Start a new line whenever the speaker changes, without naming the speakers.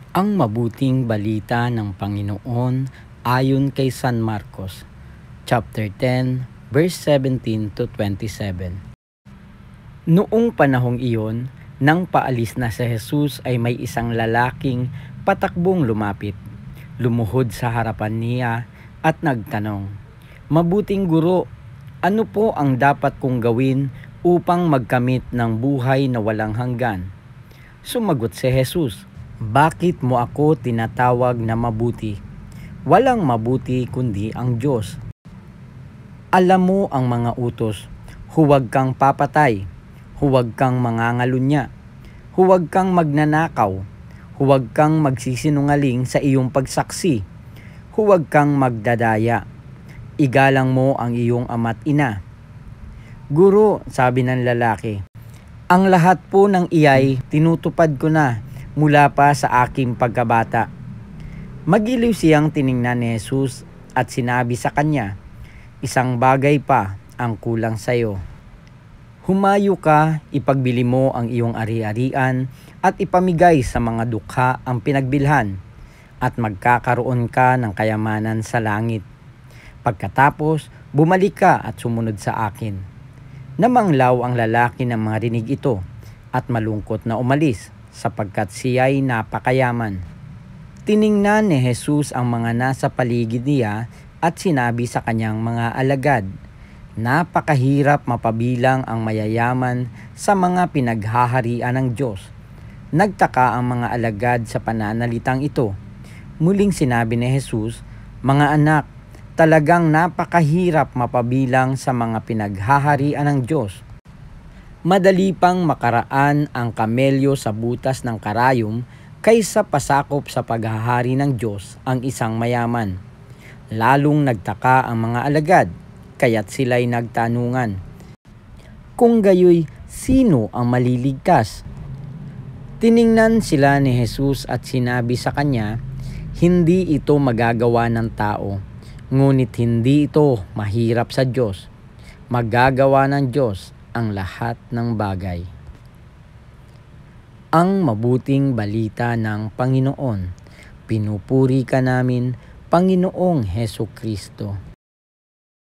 Ang mabuting balita ng Panginoon ayon kay San Marcos, chapter 10, verse 17 to 27. Noong panahong iyon, nang paalis na si Jesus ay may isang lalaking patakbong lumapit. Lumuhod sa harapan niya at nagtanong, "Mabuting guro, ano po ang dapat kong gawin upang magkamit ng buhay na walang hanggan?" Sumagot si Jesus, "Bakit mo ako tinatawag na mabuti? Walang mabuti kundi ang Diyos. Alam mo ang mga utos, huwag kang papatay, huwag kang mangangalunya, huwag kang magnanakaw, huwag kang magsisinungaling sa iyong pagsaksi, huwag kang magdadaya, igalang mo ang iyong ama't ina." "Guro," sabi ng lalaki, "ang lahat po ng iyay tinutupad ko na mula pa sa aking pagkabata." Magiliw siyang tiningnan ni Jesus at sinabi sa kanya, "Isang bagay pa ang kulang sa iyo. Humayo ka, ipagbili mo ang iyong ari-arian at ipamigay sa mga dukha ang pinagbilhan, at magkakaroon ka ng kayamanan sa langit. Pagkatapos, bumalik ka at sumunod sa akin." Namanglaw ang lalaki ng mga rinig ito at malungkot na umalis sapagkat siya'y napakayaman. Tiningnan ni Jesus ang mga nasa paligid niya at sinabi sa kanyang mga alagad, "Napakahirap mapabilang ang mayayaman sa mga pinaghaharian ng Diyos." Nagtaka ang mga alagad sa pananalitang ito. Muling sinabi ni Jesus, "Mga anak, talagang napakahirap mapabilang sa mga pinaghaharian ng Diyos. Madali pang makaraan ang kamelyo sa butas ng karayom kaysa pasakop sa paghahari ng Diyos ang isang mayaman." Lalong nagtaka ang mga alagad, kaya't sila'y nagtanungan, "Kung gayoy, sino ang maliligtas?" Tiningnan sila ni Jesus at sinabi sa kanya, "Hindi ito magagawa ng tao, ngunit hindi ito mahirap sa Diyos. Magagawa ng Diyos ang lahat ng bagay." Ang mabuting balita ng Panginoon. Pinupuri ka namin, Panginoong Hesukristo.